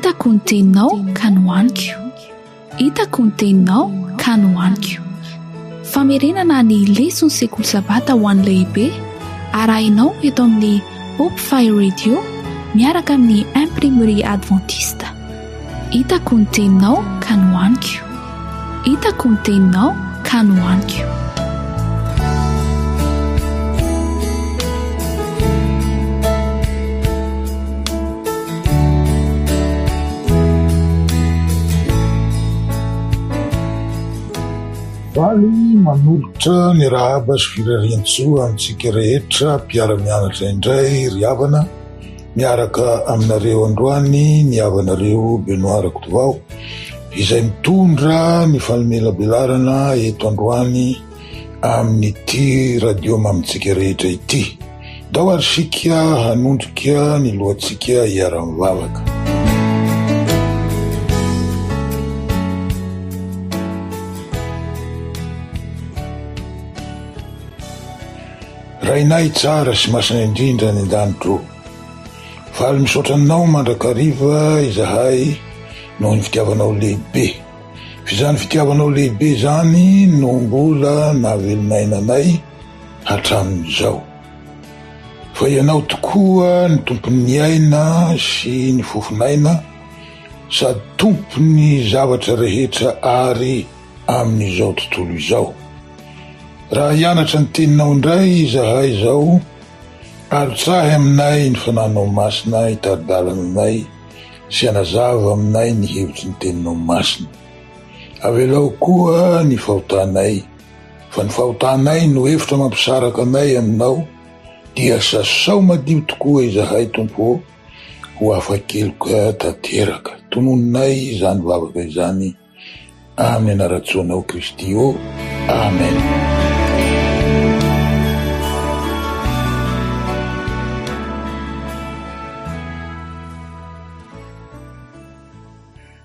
hitako ny teninao ka nohaniko, hitako ny teninao ka nohaniko. Famerenana ny lesona sekoly sabata ho an'ny lehibe arahinao eto amin'ny Hope Fire Radio miaraka amin'ny imprimerie adventiste. Hitako ny teninao ka nohaniko, hitako ny teninao ka nohaniko. Valy manolotra ny rahaba sy firarian-tsoa amintsika rehetra mpiara-mianatra indray ry havana, miaraka aminareo androany ny havanareo Benoît Rakotovao izay mitondra ny fanomelabelarana eto androany amin'ity radio mamintsika rehetra ity. Dao ary sika hanondrika ny lohantsika hiara-mivavaka. Rainay tsara sy masina indrindra ny an-danitro, valy misaotranao mandrakariva izahay noho ny fitiavanao lehibe. Fizany fitiavanao lehibe zany no mbola nahavelonainanay hatramin'izao. Fa ianao tokoa ny tompon'ny aina sy ny fofonaina, sady tompony zavatra rehetra ary amin'izao tontolo izao. Raha hianatra ny teninao indray izahay izao, aritsahy aminay ny fananao masina hitari-dalana aminay sy hanazava aminay ny hevitry ny teninao masina. Avelao koa ny fahotanay, fa ny fahotanay no hevitra mampisaraka anay aminao, dia sasao madio tokoa izahay tompo ho afa-keloka tanteraka. Tononinay izany vavaka izany amin'ny anaratsoanao Kristy o. Amen.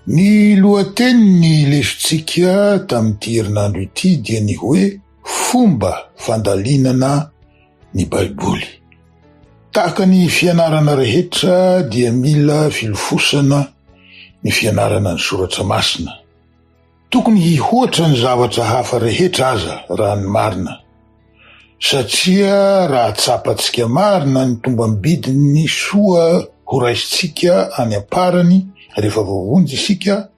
Ny lohatenin'ny lesontsika tamin'ity herinandro ity dia ny hoe fomba fandalinana ny Baiboly. Tahaka ny fianarana rehetra dia mila filofosana ny fianarana ny soratra masina. Tokony hihoatra ny zavatra hafa rehetra aza raha ny marina, satria raha tsapantsika marina ny tombam-bidiny soa ho raisintsika any amparany rehefa vovonjy isika,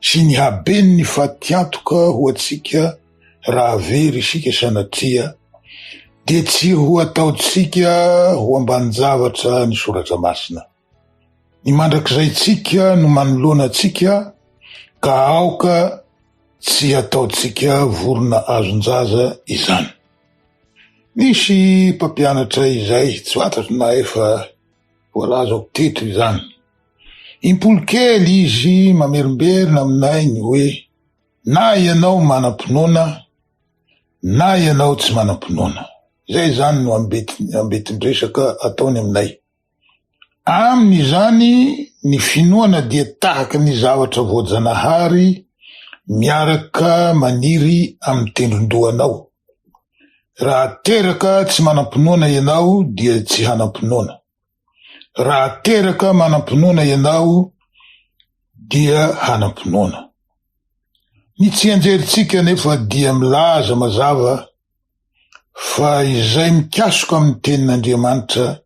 sy ny habeny ny fatiantoka ho atsika raha very isika sanatria, dia tsy ho ataotsika ho ambanin-javatra ny soratra masina. Ny mandrakizay tsika no manoloana tsika, ka aoka tsy ataotsika vorona azon-jaza izany. Nisy mpampianatra izay, tsy fantatro na efa voalazako teto izany. Impolokely izy mamerimberina aminay ny hoe, na ianao manam-pinoana, na ianao tsy manam-pinoana. Zay zany no ambetindresaka ataony aminay. Aminy zany ny finoana dia tahaka ny zavatra voajanahary miaraka maniry amin'ny tendron-dohanao. Raha teraka tsy manam-pinoana ianao dia tsy hanam-pinoana. Raha teraka manam-pinoana ianao dia hanam-pinoana. Ny tsy anjerintsika nefa dia milaza mazava fa izay mikasoka amin'ny tenin'Andriamanitra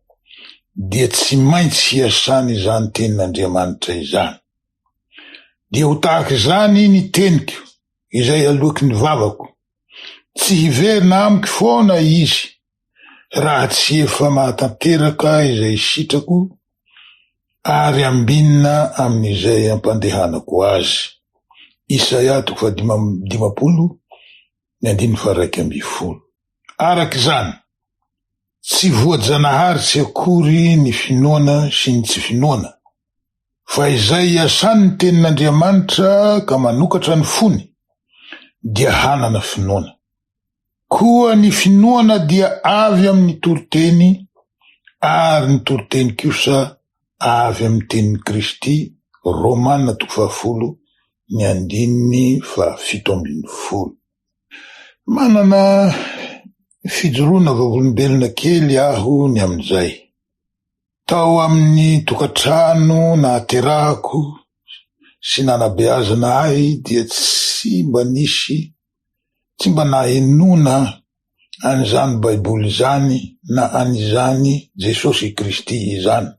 dia tsy maintsy hiasana izany tenin'Andriamanitra izany. Dia ho tahaka izany ny teniko izay aloky ny vavako, tsy hiverina amiko foana izy raha tsy efa mahatanteraka izay sitrako ary ambinina amin'izay ampandehanako azy. Isaia 50:1-10. Araka izany, tsy voajanahary tsy akory ny finoana sy ny tsy finoana, fa izay iasan'ny tenin'Andriamanitra ka manokatra ny fony dia hanana finoana. Koa ny finoana dia avy amin'ny toroteny, ary ny toroteny kosa avy amin'ny tenin'i Kristy. Romana 10:7. Manana fijoroana vavolombelona kely aho ny amin'izay. Tao amin'ny tokatrano nahaterahako sy nanabeazana ahy dia tsy mba nahenona an'izany baiboly zany na an'izany Jesosy Kristy izany.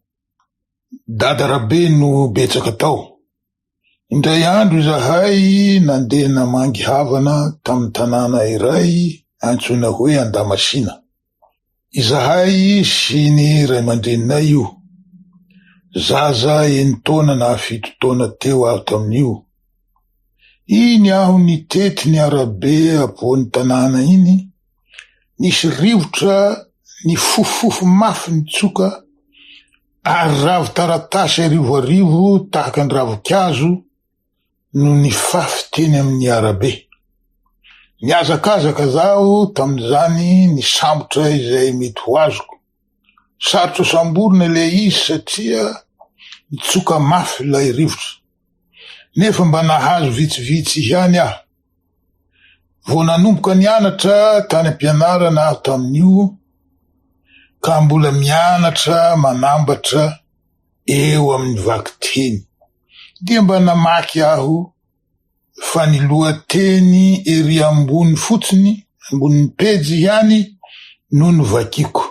Dadarabe no betsaka tao. Indray andro zahay nandeha namangy havana tamin'ny tanàna iray antsoina hoe Andamasina. Izahay sy ny ray aman-dreninay io. Zaza 9 taona na 7 taona teo aho tamin'io. Iny aho nitety ny arabe apovoan'ny tanàna iny. Nisy rivotra ny fofofofo mafy nitsoka ary ravo taratasy arivo tahaka ny ravin-kazo no nifafy teny amin'ny arabe. Niazakazaka zaho tamin'izany ny sambotra izay mety ho azoko. Sarotra samborina le izy satria nitsoka mafy ilay rivotra. Nefa mba nahazo vitsivitsy ihany aho. Vao nanomboka nianatra tany am-pianarana aho tamin'io, ka mbola mianatra manambatra eo amin'ny vakiteny. Dia mba namaky aho fa ny lohateny ery ambony fotsiny, ambony pejy ihany no novakiko.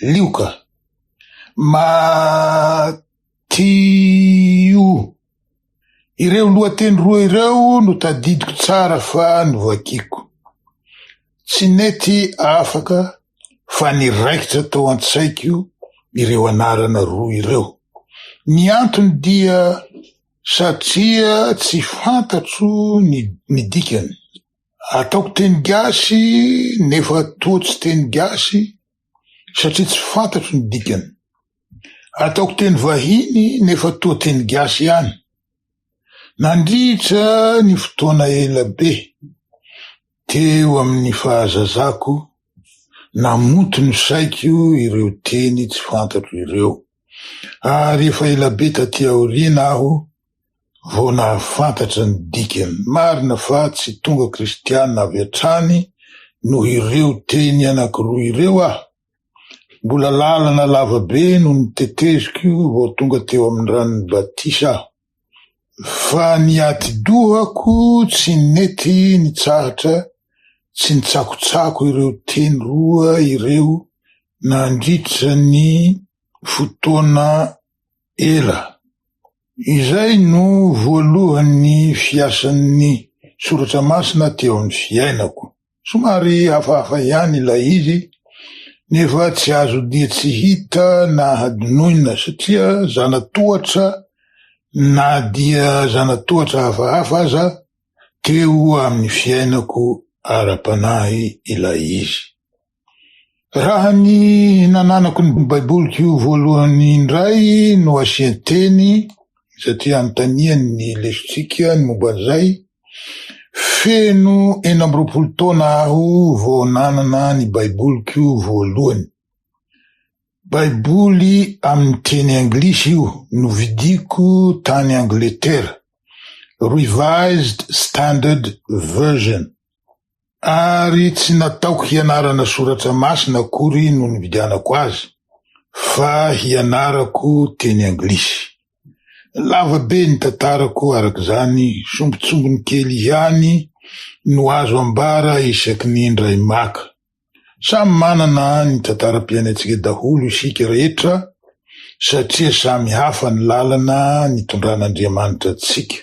Lioka. Matio. Ireo lohateny roa ireo no tadidiko tsara fa novakiko. Tsy nety afaka fa niraikitra tao an-tsaiko ireo anarana roa ireo. Ny antony dia satria tsy fantatro ny dikany. Ataoko teny gasy nefa toa tsy teny gasy satria tsy fantatro ny dikany. Ataoko teny vahiny nefa toa teny gasy ihany. Nandritra ny fotoana ela be teo amin'ny fahazazako, namoto ny saiko ireo teny tsy fantatro ireo. Ary efa ela be taty aoriana aho vao nahafantatra ny dikany. Marina fa tsy tonga kristiana avy hatrany noho ireo teny anankiroa ireo aho. Mbola lalana lava be no niteteziko vao tonga teo amin'ny ranon'ny batisa aho. Fa ny ati-dohako tsy nety nitsahatra, tsy nitsakotsako ireo teny roa ireo nandritra ny fotoana ela. Izay no voalohan'ny fiasan'ny Soratra Masina teo amin'ny fiainako. Somary hafahafa ihany ilay izy, nefa tsy azo dia tsy hita na hadinoina satria zanatohatra na dia zanatohatra hafahafa aza teo amin'ny fiainako ara-panahy ilay izy. Raha ny nananako ny baiboliko voalohany indray no asian-teny satria anontaniany ny lesontsika ny momban'izay. Feno 40 taona aho vao nanana ny baiboliko voalohany. Baiboly amin'ny teny anglisy io, novidiko tany Angletera, Revised Standard Version. Ary tsy nataoko hianarana Soratra Masina akory no nividianako azy, fa hianarako teny anglisy. Lava be ny tantarako arak'izany, sombitsombiny kely ihany no azo ambara isaky ny indray maka. Samy manana ny tantaram-piainantsika daholo isika rehetra, satria samy hafa ny lalana nitondran'Andriamanitra antsika.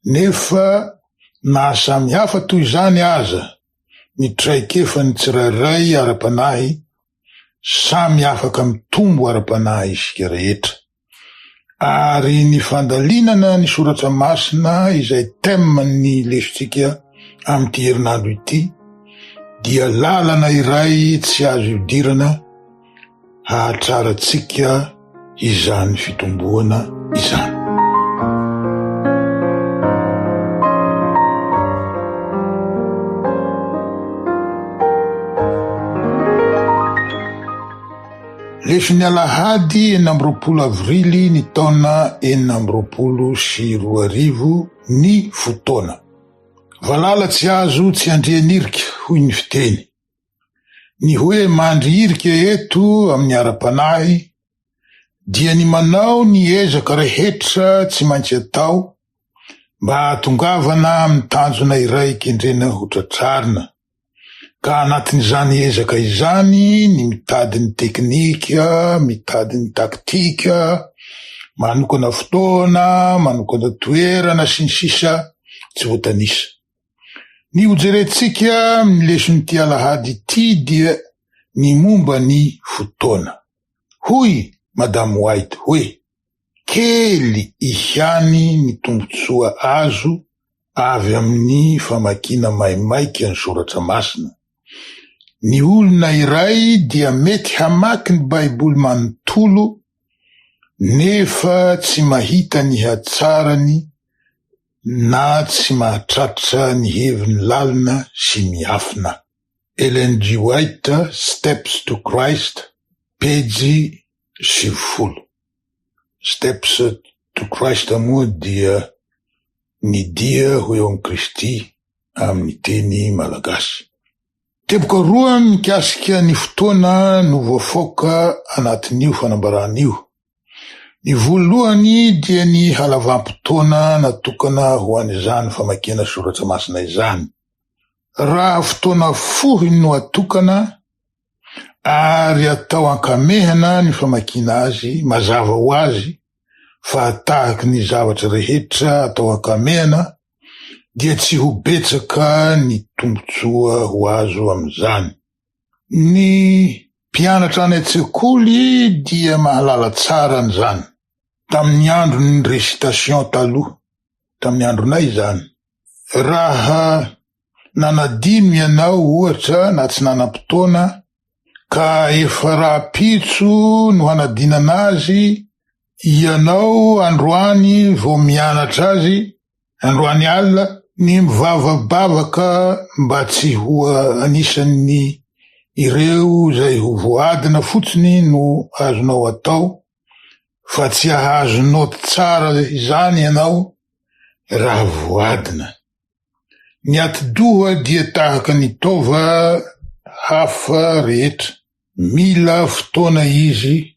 Nefa na samy hafa toy izany aza, ny traikefa ny tsirairay ara-panahy, samy afaka mitombo ara-panahy isika rehetra. Ary ny fandalinana ny Soratra Masina izay teman'ny lesontsika amin'ity herinandro ity, dia lalana iray tsy azo idirana hahatrarantsika izany fitomboana izany. Leson'ny Alahady 20 avrily ny taona 2022 ny fotoana. Valala tsy azo tsy andrianirika hoy ny fiteny. ny hoe mandririka eto amin'ny ara-panahy dia ny manao ny ezaka rehetra tsy maintsy atao mba hatongavana amin'ny tanjona iray kendrena ho tratrarina, ka anatin'izany ezaka izany ny mitady ny teknika, mitady ny taktika, manokana fotoana, manokana toerana sy ny sisa tsy voatanisa. Ny hojerentsika amin'ny leson'ity alahady ity dia ny momba ny fotoana. Hoy Madame White hoe kely ihany ny tombotsoa azo avy amin'ny famakiana maimaiky ny soratra masina. Ny olona iray dia mety hamaky ny Baiboly manontolo nefa tsy mahita ny hatsarany na tsy mahatratra ny heviny lalina sy miafina. Ellen G. White, Steps to Christ, pejy 70. Steps to Christ moa dia ny dia ho eo amin'ny Kristy amin'ny teny malagasy. Teboka roa mikasika ny fotoana no voafoaka anatin'io fanambaran'io. Ny voalohany dia ny halavam-potoana natokana ho an'izany famakiana soratra masina izany. Raha fotoana fohy no atokana ary atao ankamehana ny famakiana azy, mazava ho azy fa tahaky ny zavatra rehetra atao ankamehana dia tsy ho betsaka ny tombotsoa ho azo amin'izany. Ny mpianatra any an-tsekoly dia mahalala tsara an'izany. Tamin'ny andro ny récitation taloha, tamin'ny andronay izany, raha nanadino ianao ohatra na tsy nanam-potoana ka efa raha-pitso no hanadinana azy, ianao androany vao mianatra azy, androany alina, ny mivavabavaka mba tsy ho anisan'ny ireo zay ho voadina fotsiny no azonao atao, fa tsy ahazo noty tsara izany ianao raha voadina. Ny ati-doha dia tahaka ny tova hafa rehetra. Mila fotoana izy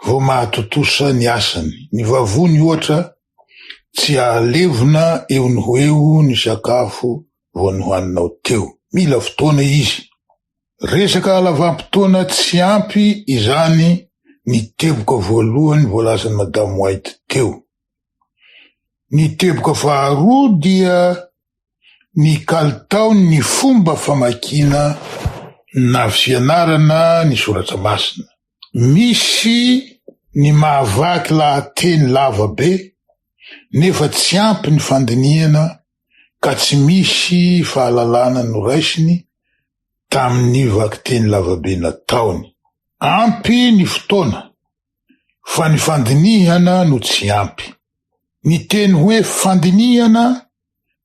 vao mahatotosa ny asany. Ny vavony ohatra tsy ahalevona eo ny ho eo ny sakafo vao nohaninao teo. Mila fotoana izy. Resaka halavam-potoana tsy ampy izany ny teboka voalohany voalazan'i Madame White teo. Ny teboka faharoa dia ny kalitao ny fomba famakiana na fianarana ny soratra masina. Misy ny mahavaky lahateny lava be nefa tsy ampy ny fandinihana ka tsy misy fahalalana noraisiny tamin'ny vakiteny lavabe nataony. Ampy ny fotoana fa ny fandinihana no tsy ampy. Ny teny hoe fandinihana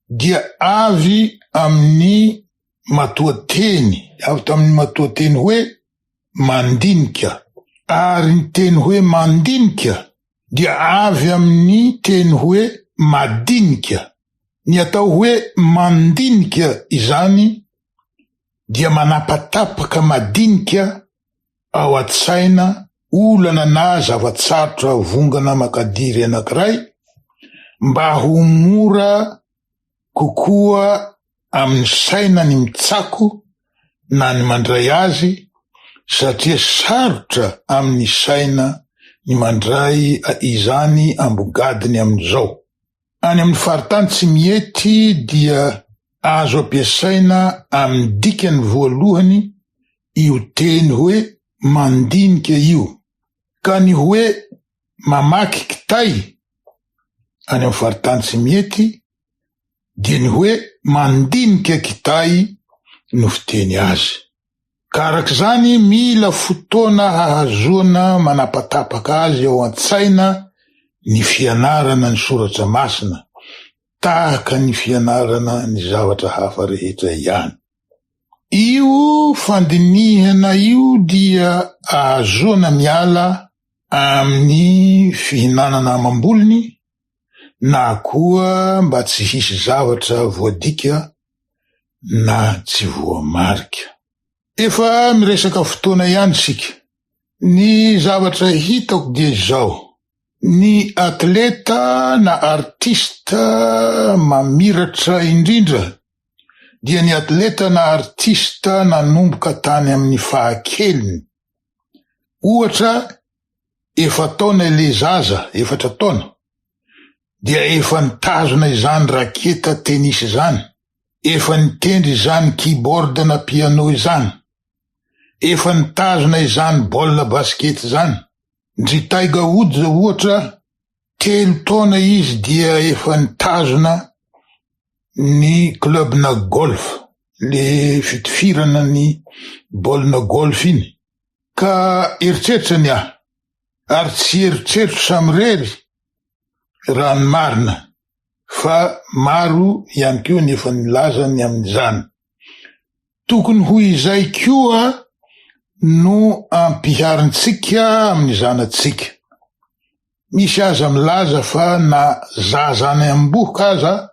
dia avy amin'ny matoateny, avy tamin'ny matoateny hoe mandinika, ary ny teny hoe mandinika dia avy amin'ny teny hoe madinika. Ny atao hoe mandinika izany dia manapatapaka madinika ao an-tsaina olana na zavatsarotra vongana makadiry anankiray mba ho mora kokoa amin'ny saina ny mitsako na ny mandray azy, satria sarotra amin'ny saina ny mandray izany ambogadiny amin'izao. Any amin'ny faritany tsy miety dia azo ampiasaina amin'ny dikany voalohany io teny hoe mandinika io, ka ny hoe mamaky kitay any amin'ny faritany tsy miety dia ny hoe mandinika kitay no fiteny azy. Ka arak'izany mila fotoana hahazoana manapatapaka azy ao an-tsaina ny fianarana ny soratra masina, tahaka ny fianarana ny zavatra hafa rehetra ihany. Io fandinihana io dia ahazoana miala amin'ny fihinanana amam-bolony na koa mba tsy hisy zavatra voadika na tsy voamarika. Efa miresaka fotoana ihany sika. Ny zavatra hitako dia zao: ny atleta na artista mamiratra indrindra dia ny atleta na artista nanomboka tany amin'ny fahakeliny. Ohatra, efa taona le zaza, 4 taona, dia efa nitazona izany raketa tenisy izany, efa nitendry izany keyboard na piano izany, efa nitazona izany baolina basket izany. Ndry Tiger Woods ohatra, 3 taona izy dia efa nitazona ny clubna golf, le fitifirana ny baolina golf iny. Ka eritreritany aho, ary tsy eritreritro samirery raha ny marina, fa maro ihany koa nefa nilazany amin'izany. Tokony ho izay koa no ampiharintsika amin'ny zanatsika. Misy aza milaza fa na zazany amboka aza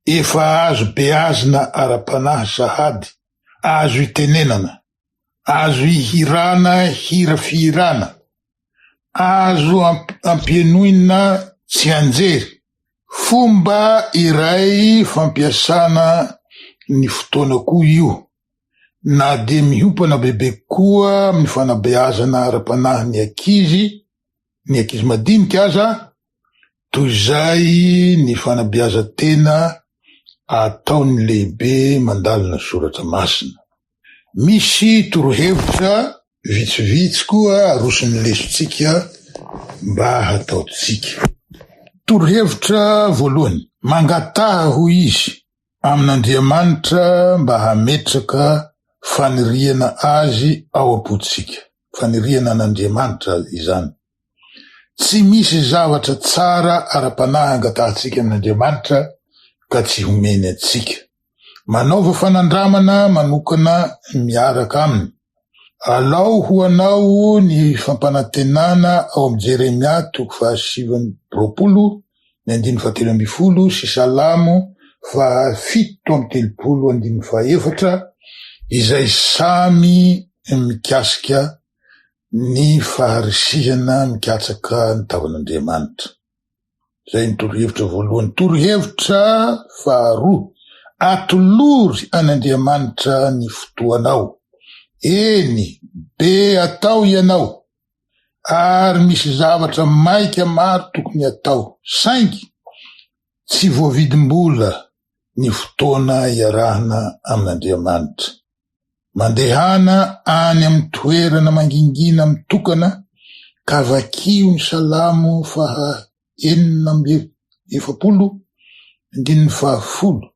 efa azo beazina ara-panahy sahady, azo itenenana, azo ihirana hira fihirana, azo ampienoina tsy anjery. Fomba iray fampiasana ny fotoana koa io, na de miompana bebe koa amin'ny fanabeazana ara-panahy ny ankizy madinika aza, toy izay ny fanabeazan-tena ataony lehibe mandalina soratra masina. Misy torohevitra vitsivitsy koa arosony lesontsika mba hataotsika. Torohevitra voalohany: mangataha ho izy amin'Andriamanitra mba hametraka faniriana azy ao am-potsika. Faniriana an'Andriamanitra izany. Tsy misy zavatra tsara ara-panahy angatahantsika amin'Andriamanitra ka tsy homeny atsika. Manaova fanandramana manokana miaraka aminy. Alao ho anao ny fampanantenana ao amin'ny Jeremia 7:7-7, sy Salamo 7:30-4, izay samy mikasika ny faharisihana mikatsaka ny tavan'Andriamanitra. Zay ny torohevitra voalohany. Torohevitra faharoa: atolory an'Andriamanitra ny fotoanao. Eny, be atao ianao, ary misy zavatra maika maro tokony atao, saingy tsy voavidim-bola ny fotoana iarahana amin'Andriamanitra. Mandehana any amin'ny toerana mangingina mitokana, ka vakio ny Salamo 4:7-10,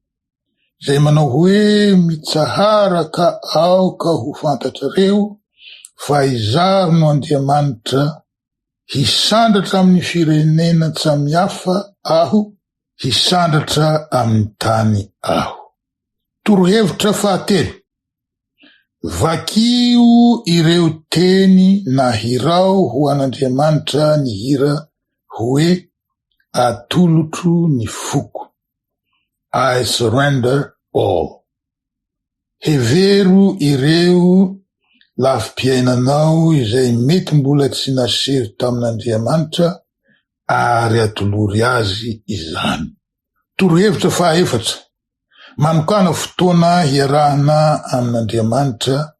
zay manao hoe: mitsahara ka aoka ho fantatrareo fa izaho no Andriamanitra, hisandratra amin'ny firenena tsy samihafa aho, hisandratra amin'ny tany aho. Torohevitra fahatelo: vakio ireo teny na hirao ho an'Andriamanitra ny hira hoe: atolotro ny foko. I surrender all. Hevero ireo lafim-piainanao izay mety mbola tsy naseho tamin'Andriamanitra, ary atolory azy izany. Torohevitra fahaefatra: manokana fotoana hiarahana amin'Andriamanitra,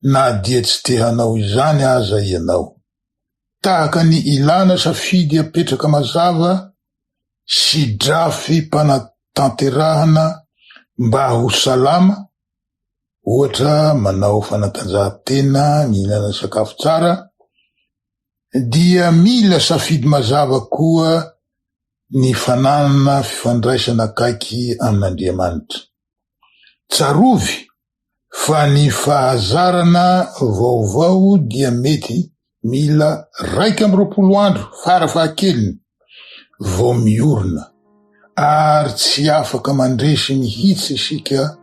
na dia tsy te hanao izany aza ianao. Tahaka ny ilana safidy apetraka mazava sy drafy panatanterahana mba ho salama, ohatra manao fanatanjahantena, mihinana sakafo tsara, dia mila safidy mazava koa ny fananana fifandraisana akaiky amin'Andriamanitra. Tsarovy fa ny fahazarana vaovao dia mety mila 120 andro farafahakeliny vao miorina, ary tsy afaka mandresy mihitsy isika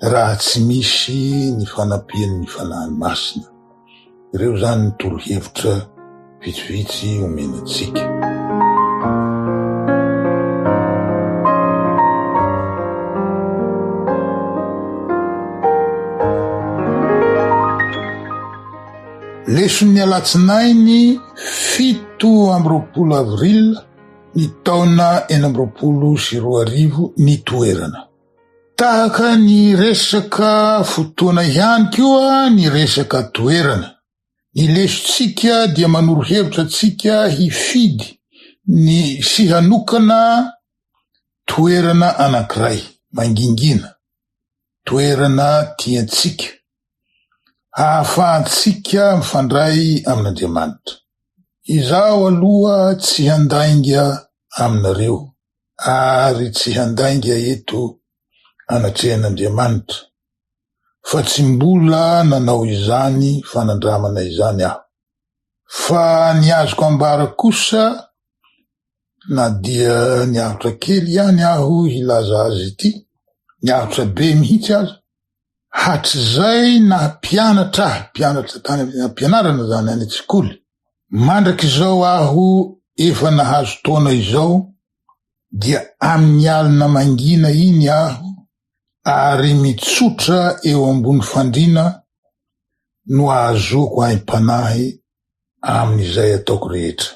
raha tsy misy ny fanampian'ny fanahy masina. Ireo zany ny torohevitra vitsivitsy omenantsika. leson'ny alatsinainy 7 avril ny taona 2020 ny toerana. Tahaka ny resaka fotoana ihany koa ny resaka toerana. Ny lesontsika dia manoro hevitra tsika hifidy ny sy hanokana toerana anankiray mangingina, toerana tiantsika, hahafahantsika mifandray amin'Andriamanitra. Izaho aloha tsy handainga aminareo ary tsy handainga eto anatrehan'Andriamanitra, fa tsy mbola nanao izany fanandramana izany aho. Fa ny azoko ambara kosa na dia niavitra kely ihany aho hilaza azy ity, niavitra be mihitsy azy, hatr'izay na mpianatra tany ampianarana zany any an-tsikoly. Mandraky izao aho efa nahazo taona izao dia amin'ny alina mangina iny aho ary mitsotra eo ambony fandrina no ahazoko haim-panahy amin'izay ataoko rehetra.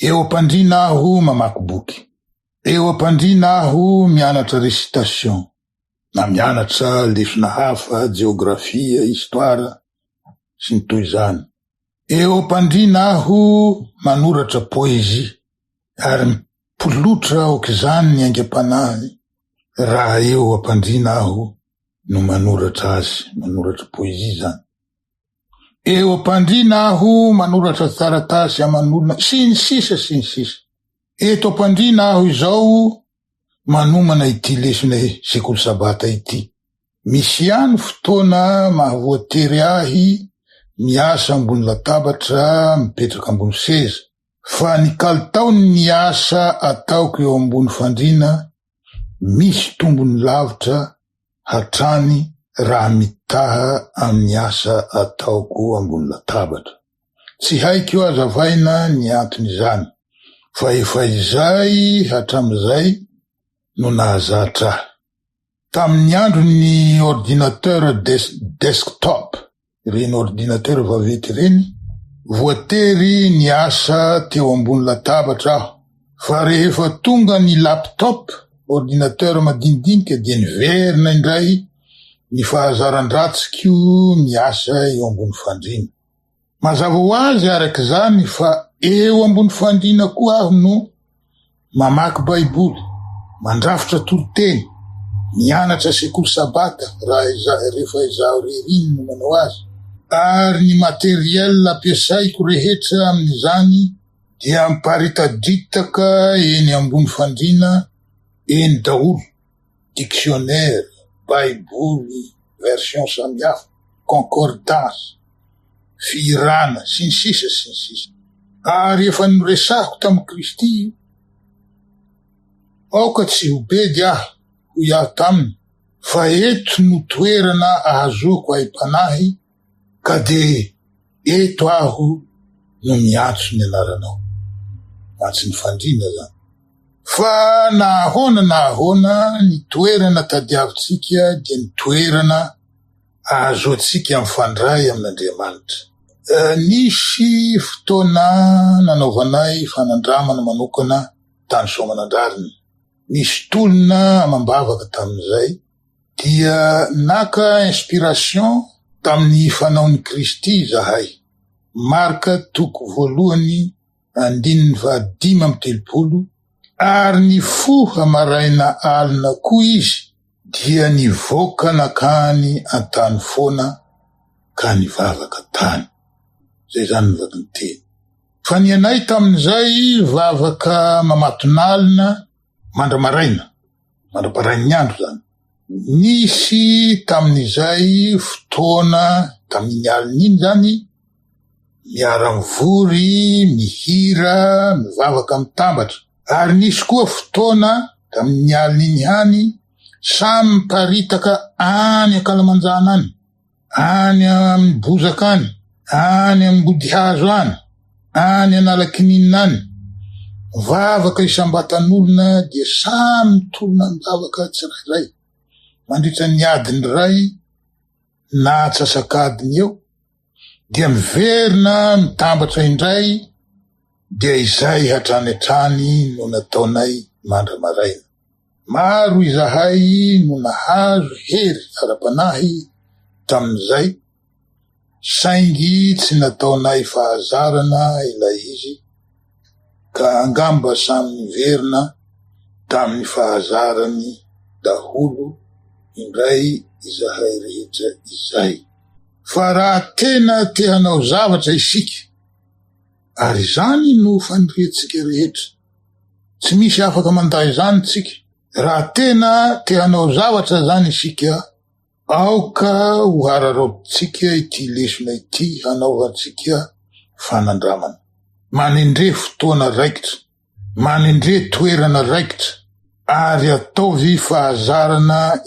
Eo am-pandrina aho mamaky boky, eo am-pandrina aho mianatra récitation, na mianatra lesona hafa, geografia, histoire sy ny toy izany. Eo am-pandrina aho manoratra poésie ary mipolotra aok'izany ny aingam-panahy raha eo am-pandrina aho no manoratra azy, manoratra poésie zany. Eo am-pandrina aho manoratra taratasy aman'olona sy ny sisa. Eto am-pandrina aho izao manomana ity lesona sekoly sabata ity. Misy ihany fotoana mahavoatery ahy miasa ambony latabatra, mipetraka ambony seza, fa ny kalitaony ny asa ataoko eo ambony fandrina misy tombony lavitra hatrany raha mitaha amin'ny asa ataoko ambony latabatra. Tsy haiko io azavaina ny antony izany, fa efa izay hatramizay no nahazatra ahy. Tamin'ny andro ny ordinateur desktop, reny ordinateur vavety reny, voatery ny asa teo ambony latabatra aho. Fa rehefa tonga ny laptop, ordinateur madinidinika dia niverina indray ny fahazaran-dratsiko miasa eo ambony fandrina. Mazava ho azy araka izany fa eo ambony fandrina koa aho no mamaky baiboly, mandrafitra toro-teny, mianatra sekoly sabata rehefa izaho reriny no manao azy. Ary ny materiel ampiasaiko rehetra amin'izany dia miparitadritaka eny ambony fandrina eny daholo: dictionnaire, baiboly, version samihafa, concordance, firana, sy ny sisa. Ary efa noresahiko tamin'i Kristy, aoka tsy ho bedy aho ho iaho taminy, fa eto no toerana ahazoko haim-panahy, ka de eto aho no miantso ny anaranao. Antso ny fandrina zany. Fa nahoana ny toerana tadiavitsika dia ny toerana ahazoantsika mifandray amin'Andriamanitra. Nisy fotoana nanaovanay fanandramana manokana tany Soamanandrarina. Nisy tolona mambavaka tamin'izay dia naka inspiration tamin'ny fanaon'ny Kristy zahay. Marka 2:5-7 ary ny foha maraina alina koa izy dia nivoaka nakany an-tany foana ka nivavaka tany. Zay zany nivaka ny teny. Fa ny anay tamin'izay vavaka mamatonalina mandra-parain'ny andro zany. Nisy tamin'izay fotoana tamin'ny alina iny zany, miara-mivory, mihira, mivavaka mitambatra. Ary nisy koa fotoana tamin'ny alina iny hany, samy miparitaka any ankalamanjana any, any amin'ny bozaka any, any amin'ny bodihazo any, any analakininina any. Vavaka isam-batan'olona dia samy mitolona mivavaka tsirairay. Mandritra ny adiny ray na atsasakadiny eo dia miverina mitambatra indray dia izay hatrany hatrany no nataonay mandra-maraina. Maro izahay no nahazo hery ara-panahy tamin'izay, saingy tsy nataonay fahazarana ilay izy, ka angamba samy niverina tamin'ny fahazarany daholo indray izahay rehetra izay. Fa raha tena te hanao zavatra isika, ary zany no faniriantsika rehetra, tsy misy afaka manday zany tsika. Raha tena te hanao zavatra zany isika, aoka ho hararotsika ity lesona ity hanaovantsika fanandramana. Manendre fotoana raikitra, manendre toerana raikitra, ary ataovy fahazarana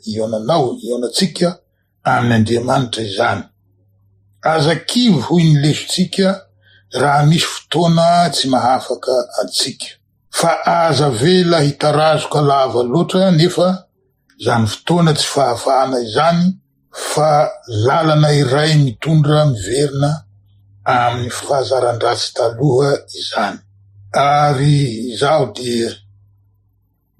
ionatsika amin'ny Andriamanitra izany. Aza kivy hoy ny lesontsika raha misy fotoana tsy mahafaka antsika, fa aza vela hitarazoka lava loatra nefa zany fotoana tsy fahafahana izany, fa lalana iray mitondra miverina amin'ny fahazaran-dratsy taloha izany. Ary izaho dia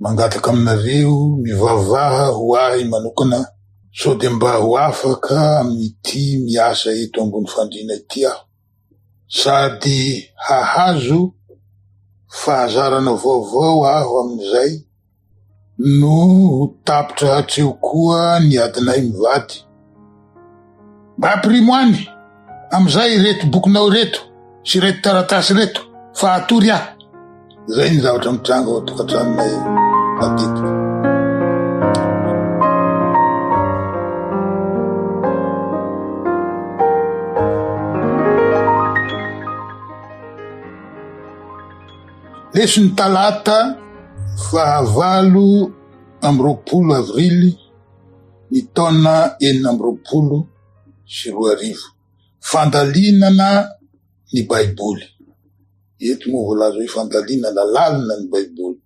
mangataka aminareo mivavaha ho ahy manokana, so de mba ho afaka amin'ity miasa eto ambony fandriana ity aho, sady hahazo fahazarana vaovao aho amin'izay, no ho tapitra hatreo koa ny adinay mivady. Baprimoany amizay reto bokinao reto sy reto taratasy reto fa atory aho. Zay ny zavatra mitranga ao tokantranonay matetika. Leson'ny talata 9 avrily ny taona 2024. Fandalinana ny Baiboly. Eto moa voalaza hoe fandalinana lalina ny Baiboly.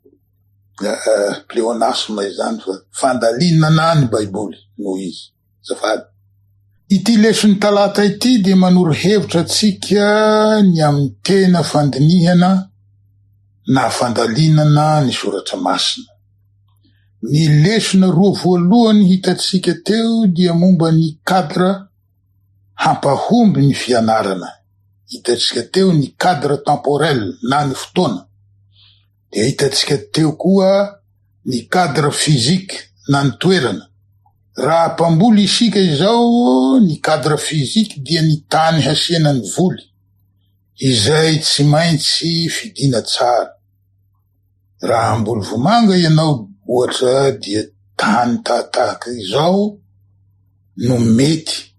Pleonasma izany fa fandalinana ny Baiboly no izy. Zafady. Ity leson'ny talata ity dia manoro hevitra atsika ny amin'ny tena fandinihana na fandalinana ny soratra masina. Ny lesona roa voalohany hitatsika teo dia momba ny cadre hampahomby ny fianarana. Hitatsika teo ny cadre temporel na ny fotoana. Dia hitatsika teo koa ny cadre physique na ny toerana. Raha mpamboly isika izao, ny cadre physique dia ny tany hasiana ny voly, izay tsy maintsy fidina tsara. Raha hamboly vomanga ianao ohatra dia tany tahaka izao no mety.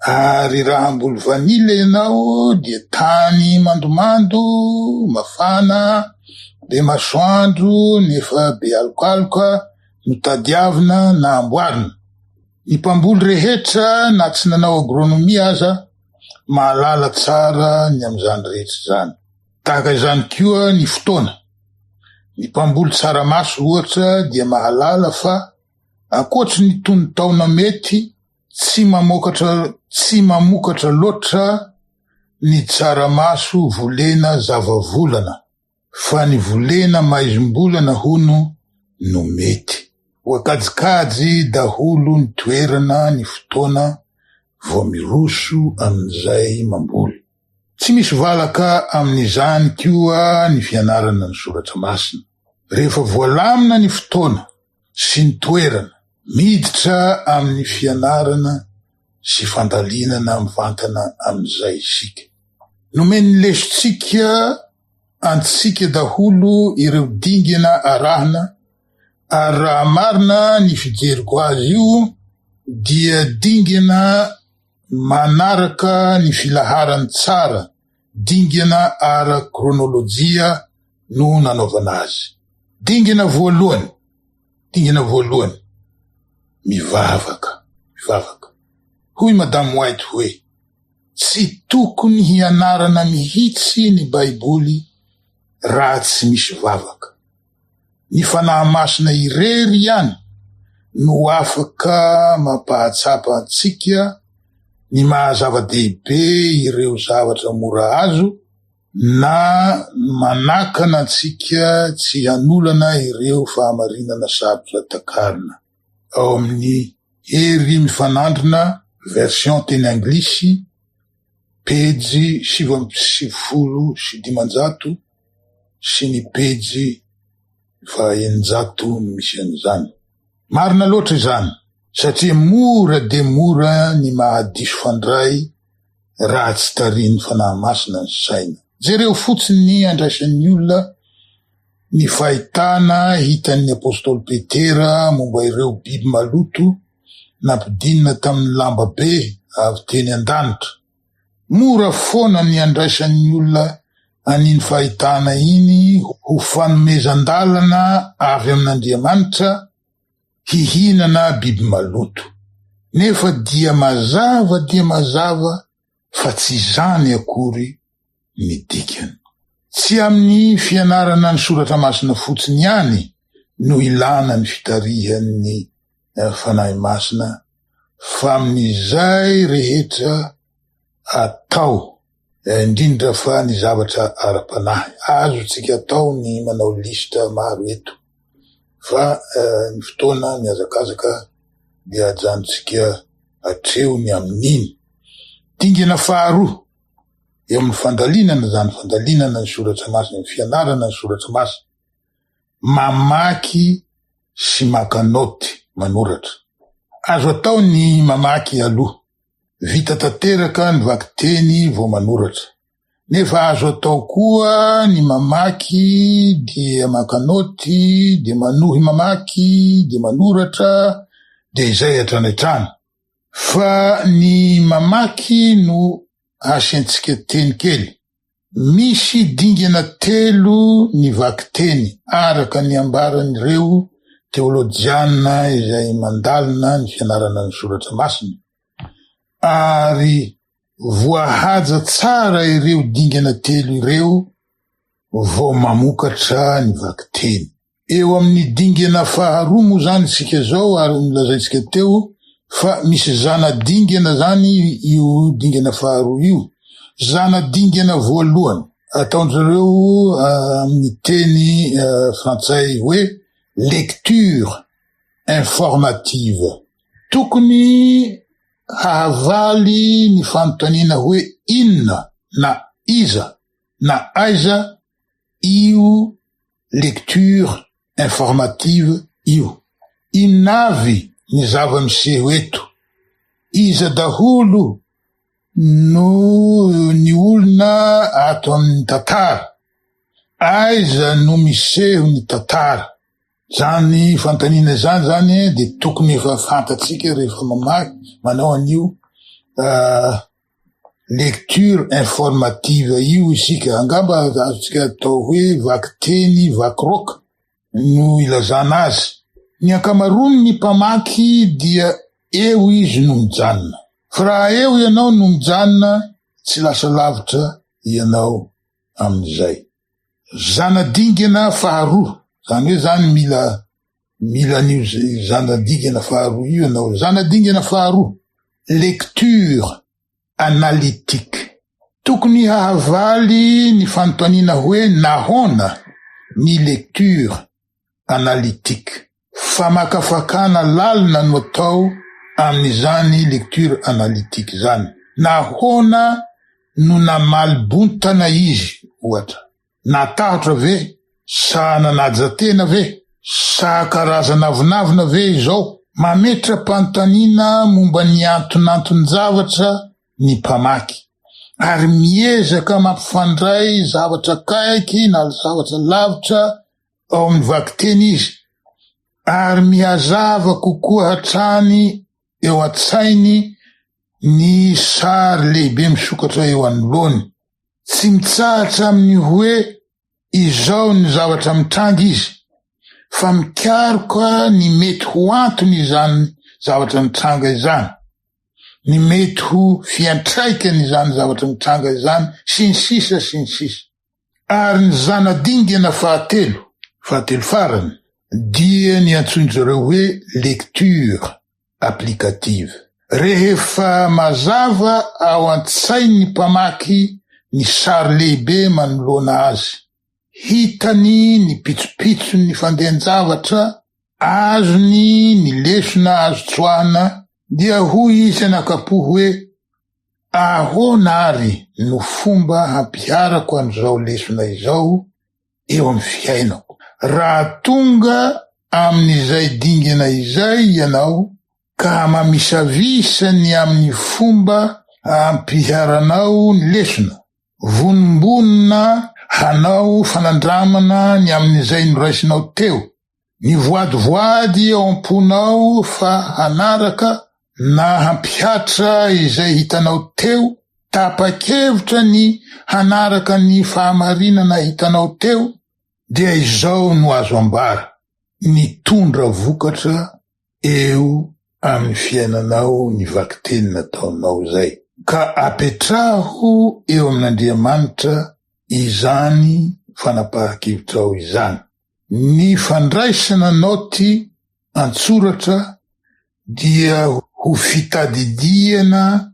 Ary raha hamboly vanila ianao dia tany mandomando, mafana, be masoandro nefa be alokaloka no tadiavina na amboarina. Ny mpamboly rehetra na tsy nanao agronomia aza mahalala tsara ny am'izany rehetra zany. Tahaka izany koa ny fotoana. Ny mpamboly tsaramaso ohatra dia mahalala fa ankoatry ny tono-taona mety tsy mamokatra loatra ny tsaramaso volena zava-volana, fa ny volena maizom-bolana hono no mety. Voakajikajy daholo ny toerana, ny fotoana vao miroso amin'izay mamboly. Tsy misy valaka amin'izany koa ny fianarana ny soratra masina. Rehefa voalamina ny fotoana sy ny toerana, miditra amin'ny fianarana sy fandalinana mivantana amin'izay isika. Nomeny lesontsika antsika daholo ireo dingana arahina, ary raha marina ny fijeriko azy io dia dingana manaraka ny filaharany tsara, dingana ara-kronolojia no nanaovana azy. Dingana voalohany, mivavaka. Hoy Madame White hoe, tsy tokony hianarana mihitsy ny Baiboly raha tsy misy vavaka. Ny fanahy masina irery ihany no afaka mampahatsapa antsika ny mahazava-dehibe ireo zavatra mora azo na manakana antsika tsy hanolana ireo fahamarinana sarotra takarina. Ao amin'ny hery mifanandrina version teny anglisy pejy 795 sy ny pejy 900 misy an'izany. Marina loatra izany satria mora de mora ny mahadiso fandray raha tsy tariny fanahy masina ny saina. Jereo fotsiny ny andraisan'ny olona ny fahitana hitan'ny apôstôly Petera momba ireo biby maloto nampidinina tamin'ny lamba be avy teny an-danitra. Mora foana ny andraisan'ny olona aniny fahitana iny ho fanomezan-dalana avy amin'Andriamanitra hihinana biby maloto. Nefa dia mazava fa tsy izany akory ny dikany. Tsy amin'ny fianarana ny soratra masina fotsiny ihany no ilana ny fitarihan'ny fanahy masina, fa amin'izay rehetra atao, indrindra fa ny zavatra ara-panahy. Azo tsika atao ny manao lista maro eto, fa ny fotoana miazakazaka dia ajanontsika atreo ny amin'iny. Dingana faharoa eo amin'ny fandalinana zany, fandalinana ny soratra masina, ny fianarana ny soratra masina, mamaky sy maka noty manoratra. Azo atao ny mamaky aloha, vita tanteraka ny vaky teny vao manoratra. Nefa azo atao koa ny mamaky dia maka noty, de manohy mamaky, de manoratra, de izay hatranatrana. Fa ny mamaky no asiantsika teny kely. Misy dingana 3 ny vaky teny araka ny ambaran'ireo teolôjiana izay mandalina ny fianarana ny soratra masina. Ary voahaja tsara ireo dingana 3 ireo vao mamokatra ny vaky teny. Eo amin'ny dingana faharoa moa zany tsika zao, ary nilazaitsika teo fa misy zana dingana zany io dingana faharoa io. Zana dingana voalohany ataon'ireo amin'ny teny frantsay hoe lecture informative. Tokony hahavaly ny fanontaniana hoe inona na iza na aiza io lecture informative io. Inavy ny zava-miseho eto, iza daholo no ny olona ato amin'ny tantara, aiza no miseho ny tantara. Zany fanontaniana zany de tokony efa fantatsika rehefa mamaky manao an'io lecture informative io isika. Angamba azotsika atao hoe vaky teny vaky roka no ilazana azy. Ny ankamaroany ny mpamaky dia eo izy no mijanona. Fa raha eo ianao no mijanona, tsy lasa lavitra ianao amin'izay. Zana dingana faharoa, zany hoe zany mila an'io zana dingana faharoa io ianao. Zana dingana faharoa, lecture analytique. Tokony hahavaly ny fanontaniana hoe nahoana ny lecture analytique. Famakafakana lalina no atao amin'izany lecture analytique zany. Nahoana no namalim-bontana izy ohatra. Natahatra ve? Sa nanajatena ve? Sa karazana avinavina ve izao? Mametra panontaniana momba ny antonanton-javatra ny mpamaky. Ary miezaka mampifandray zavatra kaiky na zavatra lavitra ao amin'ny vaky teny izy. Ary mihazava kokoa hatrany eo an-tsainy ny sary lehibe misokatra eo anoloany. Tsy mitsahatra amin'ny hoe izao ny zavatra mitranga izy, fa mikaroka ny mety ho antony izany zavatra mitranga izany, ny mety ho fiantraikany izany zavatra mitranga izany, sy ny sisa. Ary ny zana dingana fahatelo farany, dia ny antsoin'izareo hoe lecture applicative. Rehefa mazava ao an-tsainy ny mpamaky ny sary lehibe manoloana azy, hitany ny pitsopitso ny fandehan-javatra azony ny lesona azo tsoahana, dia hoy izy anakapo hoe ahoana ary no fomba hampiarako an'izao lesona izao eo amin'ny fiainako. Raha tonga amin'izay dingana izay ianao ka mamisavisany amin'ny fomba hampiaranao ny lesona, vonimbonina hanao fanandramana ny amin'izay noraisinao teo, ny voadivoady ao am-ponao fa hanaraka na hampihatra izay hitanao teo, tapa-kevitra ny hanaraka ny fahamarinana hitanao teo, dia izao no azo ambara nitondra vokatra eo amin'ny fiainanao ny vakiteny nataonao zay. Ka apetraho eo amin'Andriamanitra izany fanapahan-kevitrao izany. Ny fandraisana naoty antsoratra dia ho fitadidiana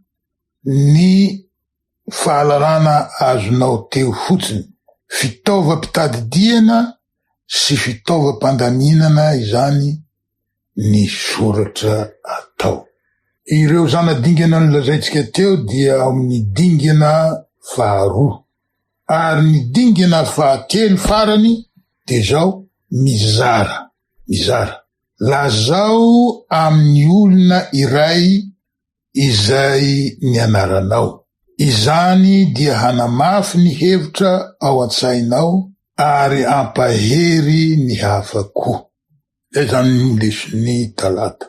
ny fahalalana azonao teo fotsiny, fitaovam-pitadidiana sy fitaovam-pandaminana izany ny soratra atao. Ireo zanadingana nolazaitsika teo dia amin'ny dingana faharoa, ary ny dingana fahatelo farany de zao mizara. Lazao amin'ny olona iray izay ny anaranao. Izany dia hanamafy ny hevitra ao an-tsainao ary ampahery ny hafa koa. Zay zany ny lesony talata.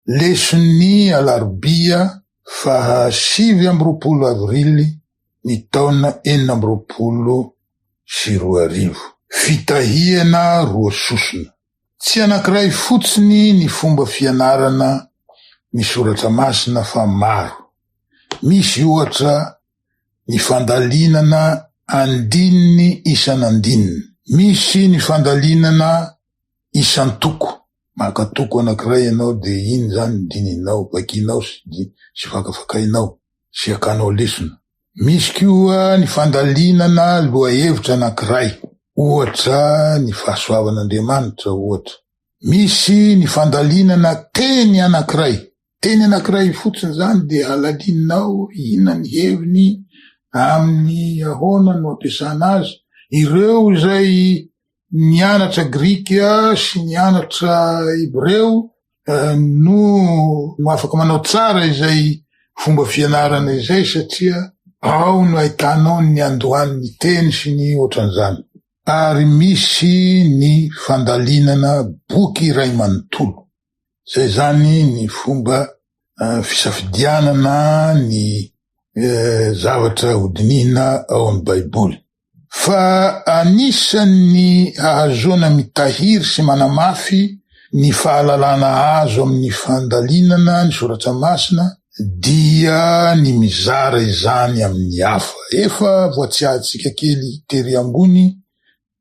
Lesony alarobia faha 7 avrily ny taona 2024. Fitahiana roa sosona. Tsy anankiray fotsiny ny fomba fianarana ny soratra masina fa maro. Misy ohatra ny fandalinana andininy isanandininy. Misy ny fandalinana isantoko. Maka toko anankiray ianao de iny zany dininao, vakinao sy fakafakainao sy akanao lesona. Misy koa ny fandalinana lohahevitra anankiray, ohatra ny fahasoavan'Andriamanitra ohatra. Misy ny fandalinana teny anankiray fotsiny zany de halalininao inona ny heviny amin'ny ahoana no ampiasana azy. Ireo izay nianatra Grika sy nianatra Hebreo no afaka manao tsara izay fomba fianarana izay, satria ao no ahitanao ny andohan'ny teny sy ny ohatran'izany. Ary misy ny fandalinana boky iray manontolo. Zay zany ny fomba fisafidianana ny zavatra hodinina ao amin'ny Baiboly. Fa anisan'ny ahazoana mitahiry sy manamafy ny fahalalana azo amin'ny fandalinana ny soratra masina dia ny mizara izany amin'ny hafa. Efa voatsiahatsika kely tery ambony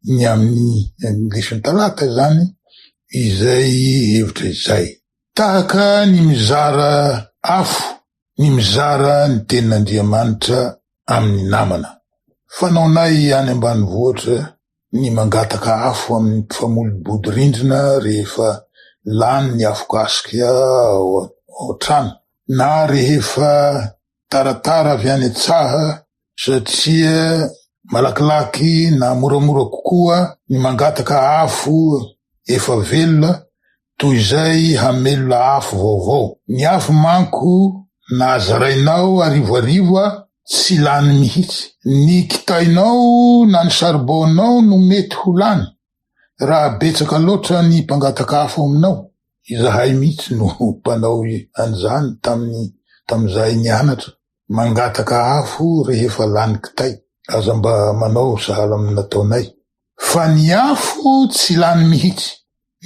ny amin'ny lesony talata zany izay hevitra izay. Tahaka ny mizara afo, ny mizara ny tenin'Andriamanitra amin'ny namana. Fanaonay any ambanivohitra ny mangataka afo amin'ny mpifamoli-bodirindrina rehefa lany ny afokasika ao trano, na rehefa taratara avy any an-tsaha, satria malakilaky na moramora kokoa ny mangataka afo efa velona toy izay hamelona afo vaovao. Ny afo manko na azarainao arivoarivo tsy lany mihitsy. Ny kitainao na ny saribonao no mety ho lany raha betsaka loatra ny mpangataka afo aminao. Izahay mihitsy no mpanao an'izany tamin'izahay nianatra, mangataka afo rehefa lany kitay. Aza mba manao sahala amin'ny nataonay. Fa ny afo tsy lany mihitsy.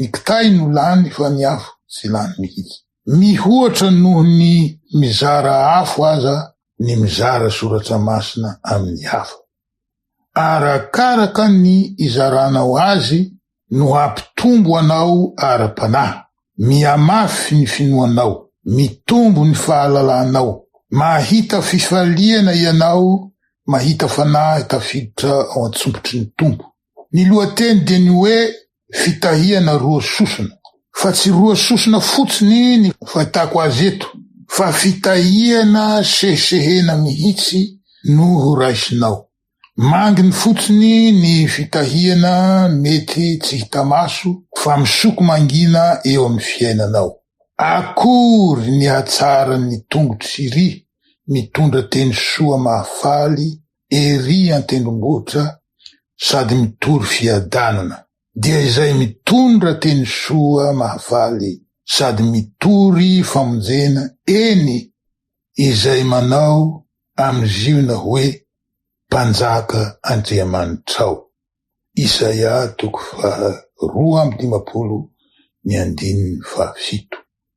Ny kitay no lany fa ny afo tsy lany mihitsy. Mihoatra noho ny mizara afo aza ny mizara soratra masina amin'ny hafa. arakaraka ny izaranao azy no ampitombo anao ara-panahy. Miamafy ny finoanao, mitombo ny fahalalanao, mahita fifaliana ianao, mahita fanahy tafiditra ao an-tsompotry ny tombo. Ny lohateny dia ny hoe fitahiana roa sosona, fa tsy roa sosona fotsiny ny fahitako azy eto, fa fitahiana sehesehena mihitsy no horaisinao. Manginy fotsiny ny fitahiana mety tsy hita maso, fa misoko mangina eo amin'ny fiainanao. Akory ny hatsara ny tongotry ry mitondra teny soa mahafaly ery an-tendrombohitra sady mitory fiadanana, dia izay mitondra teny soa mahafaly sady mitory famonjena, eny izay manao amziona hoe mpanjaka Andriamanitrao. Isaia 2:15.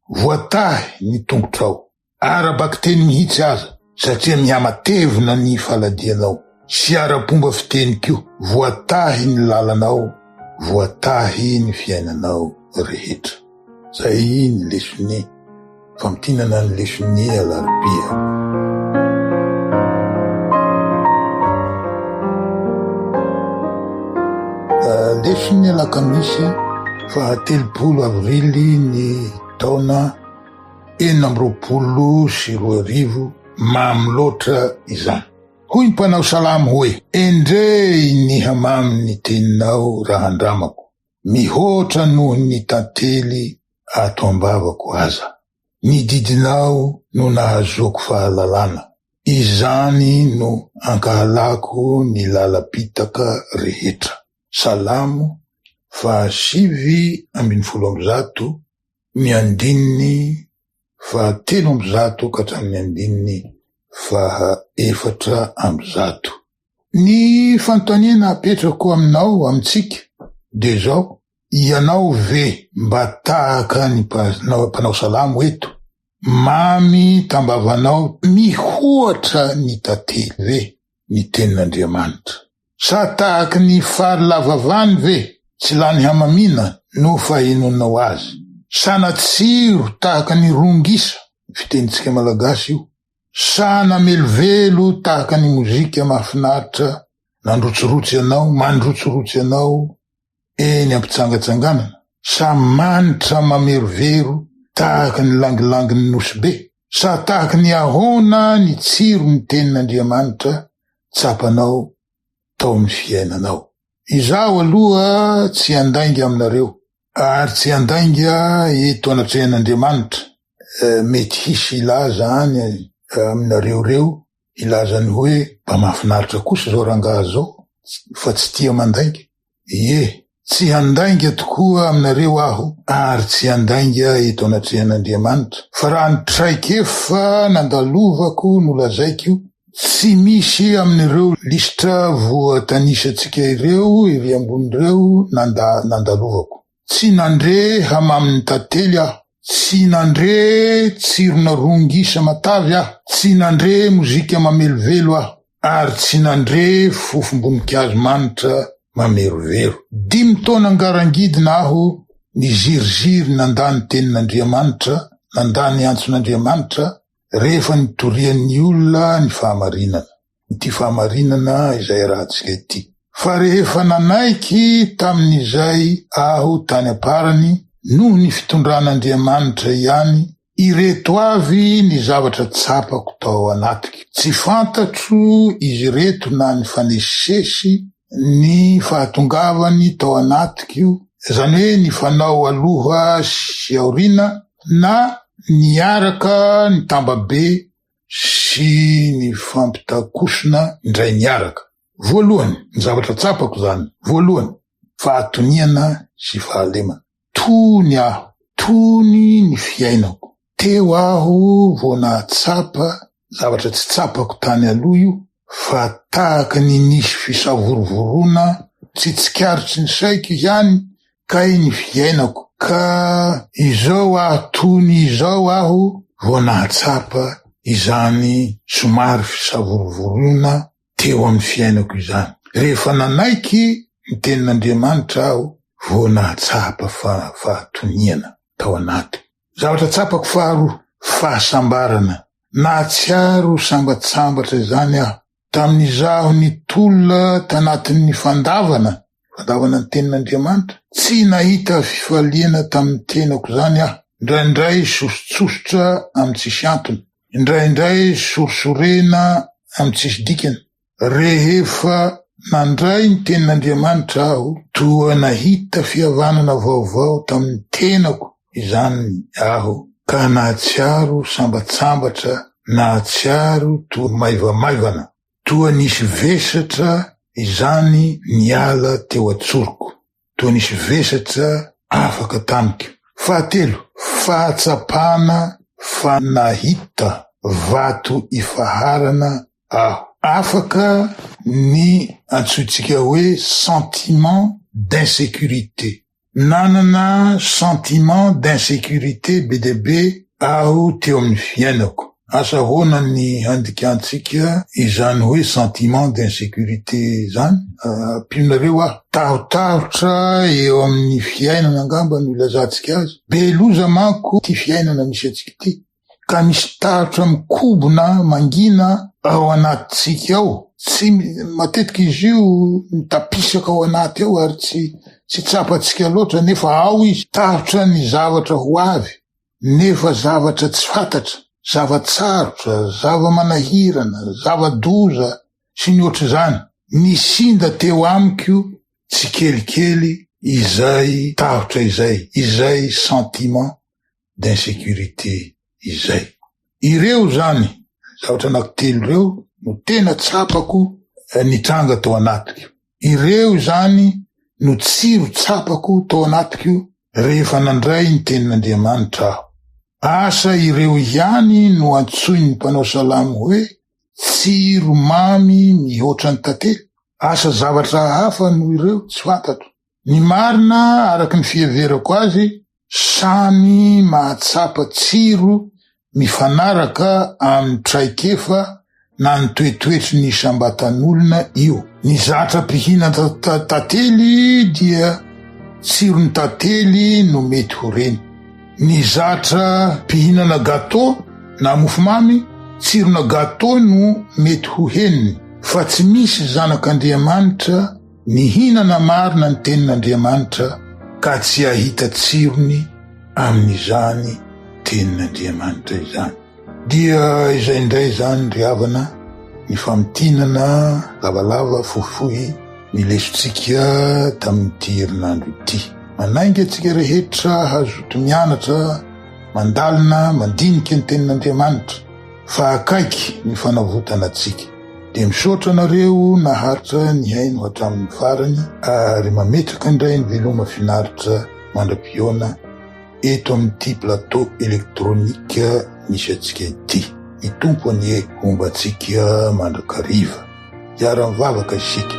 Voatahy ny tongotrao, arabaky teny mihitsy aza, satria mihamatevina ny faladianao, sy ara-pomba fiteny kio. Voatahy ny lalanao, voatahy ny fiainanao rehetra. Zay ny lesoni, famtinana ny lesoni alarobia. Lesoni alakamisy 13 avrily ny taona 2020, mamy loatra izany. Hoy ny mpanao salamo hoe: endrey ny hamamy ny teninao raha andramako, mihoatra noho ny tantely ato ambavako aza. Ny didinao no nahazoko fahalalana, izany no ankahalako ny lalapitaka rehetra. Salamo 5:17, 7:00 katramin'ny 4:00. Ny fanontaniana apetrako aminao, amintsika, de zao: ianao ve mba tahaka ny mpanao salamo eto, mamy tambavanao mihoatra ny tantely ve ny tenin'Andriamanitra? Sa tahaka ny fary lavavany ve, tsy lany hamamina no fahinonao azy? Sa natsiro tahaka ny rongisa, fitenitsika malagasy io? Sa namelovelo tahaka ny mozika mahafinaritra, nandrotsirotsy anao, mandrotsirotsy anao eny ampitsangatsanganana? Sa manitra mamerovero tahaka ny langilangin'ny nosy-be? Sa tahaka ny ahona ny tsiro ny tenin'Andriamanitra tsapanao tao amin'ny fiainanao? Izaho aloha tsy handainga aminareo, ary tsy handainga eto anatrehan'Andriamanitra. Mety hisy ilaza any aminareo reo, ilazany hoe mba mahafinaritra kosa zao rangaha zao, fa tsy tia mandainga. Tsy handainga tokoa aminareo aho, ary tsy handainga eto anatrehan'Andriamanitra. Fa raha ny traikefa nandalovako no lazaiko io, tsy misy amin'ireo lisitra voatanisatsika ireo ery ambonireo nandalovako. Tsy nandre hamamin'ny tantely aho, tsy nandre tsirona rongisa matavy aho, tsy nandre mozika mamelovelo aho, ary tsy nandre fofom-boninkazo manitra mamerovero. 5 taona ngarangidina aho niziriziry nandany tenin'Andriamanitra, nandany antson'Andriamanitra, rehefa nitorian'ny olona ny fahamarinana. Ity fahamarinana izay rahantsika ity. Fa rehefa nanaiky tamin'izay aho tany aparany, noho ny fitondran'Andriamanitra ihany, ireto avy ny zavatra tsapako tao anatiky. Tsy fantatro izy reto na ny fanesesy ny fahatongavany tao anatiky io, zany hoe ny fanao aloha sy aorina, na niaraka ny tambabe sy ny fampitakosona indray niaraka. Voalohany, ny zavatra tsapako zany. Voalohany, fahatoniana sy fahalemana. Tony aho, tony ny fiainako. Teo aho vo nahatsapa zavatra tsy tsapako tany aloha io, fa tahaka ny nisy fisavorovorona, tsy tsikaritry ny saiko izany, kay ny fiainako. Ka izao aho, tony izao aho vo nahatsapa izany somary fisavorovorona teo amin'ny fiainako izany. Rehefa nanaiky ny tenin'Andriamanitra aho vo nahatsapa fahatoniana tao anaty. Zavatra tsapako faharoa, fahasambarana. Nahatsiaro sambatsambatra zany aho. Tamin'izaho nitolona tanatin'ny fandavana ny tenin'Andriamanitra, tsy nahita fifaliana tamin'ny tenako zany aho. Indraindray sosotsosotra amy tsisy antony, indraindray sorosorena amy tsisy dikany. Rehefa nandray ny tenin'Andriamanitra aho, toa nahita fihavanana vaovao tamin'ny tenako izany aho, ka nahatsiaro sambatsambatra, nahatsiaro toa maivamaivana, toa nisy vesatra izany niala teo atsoroko, toa nisy vesatra afaka tamiko. Fahatelo, fahatsapana fa nahita vato ifaharana aho. Afaka ny antsointsika hoe sentiment d'insécurité. Nanana sentiment d'insécurité be dia be aho teo amin'ny fiainako. Asa hoana ny handikantsika izany hoe sentiment d'insécurité zany? Pionareo aho. Tahotahotra eo amin'ny fiainana angamba no ilazantsika azy. Be loza manko ty fiainana misy atsika ty. Ka misy tahotra mikobona mangina ao anatintsika ao. Tsy matetiky izy io mitapisaka ao anaty ao ary tsy tsapatsika loatra, nefa ao izy. Tahotra ny zavatra ho avy, nefa zavatra tsy fantatra, zavatsarotra, zava-manahirana, zava-doza sy ny ohatry zany. Nisinda teo amiko tsy kelikely izay tahotra izay sentiment d'insécurité izay. Ireo zany zavatra anankitelo reo no tena tsapako nitranga tao anatiko. Ireo zany no tsiro tsapako tao anatiko rehefa nandray ny tenin'Andriamanitra aho. Asa ireo ihany no antsoin'ny mpanao salamo hoe tsiro mamy mihoatra ny tantely. Asa zavatra hafa no ireo tsy fantatro. Ny marina araky ny fiheverako azy, samy mahatsapa tsiro mifanaraka amin'ny traikefa na ny toetoetry ny sambatan'olona io. Ny zatra mpihina tantely dia tsirony tantely no mety ho reny. Ny zatra mpihinana gâteau na mofomamy, tsirona gâteau no mety ho heniny. Fa tsy misy zanak'Andriamanitra nihinana marina ny tenin'Andriamanitra ka tsy ahita tsirony amin'izany tenin'Andriamanitra izany. Dia izay indray zany ry havana, ny famitinana lavalava fohifohy nilesontsika tamin'ity herinandro ity. Manainga antsika rehetra hazoto mianatra, mandalina, mandinika ny tenin'Andriamanitra, fa akaiky ny fanavotana antsika. Dia misaotra nareo naharitra ny haino hatramin'ny farany, ary mametraka indray ny veloma finaritra mandra-pioana eto amin'ity plateau électronique misy atsika ity. Ny tompony omba atsika mandrakariva. Iara-mivavaka isika.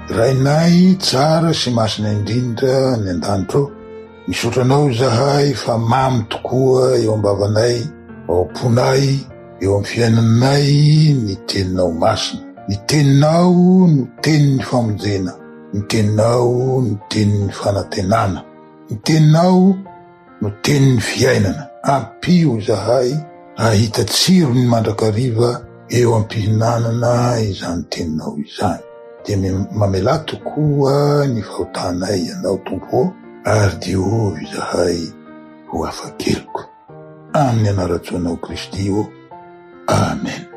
Rainay tsara sy masina indrindra ny an-danitro, misaotranao zahay fa mamy tokoa eo am-bavanay, ao am-ponay, eo amin'ny fiainanay ny teninao masina. Ny teninao no tenin'ny famonjena, ny teninao no tenin'ny fanantenana, ny teninao no tenin'ny fiainana. Ampio zahay ahita tsiro ny mandrakariva eo am-pihinanana izany teninao izany. Dia mamela tokoa ny fahotanay ianao tompo, ary diovy zahay ho afa-keloko. Amin'ny anaratsoanao Kristy io. Amen.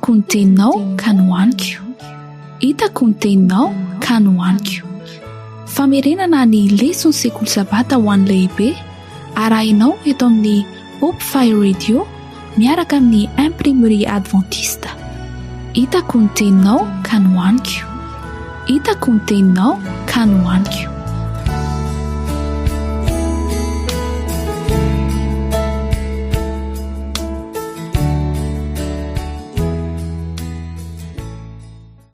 hitako ny teninao ka nohaniko, hitako ny teninao ka nohaniko. Famerenana ny lesona sekoly sabata ho an'ny lehibe arahinao eto amin'ny Hope Fire Radio miaraka amin'ny imprimerie adventiste. Hitako ny teninao ka nohaniko, hitako ny teninao ka nohaniko.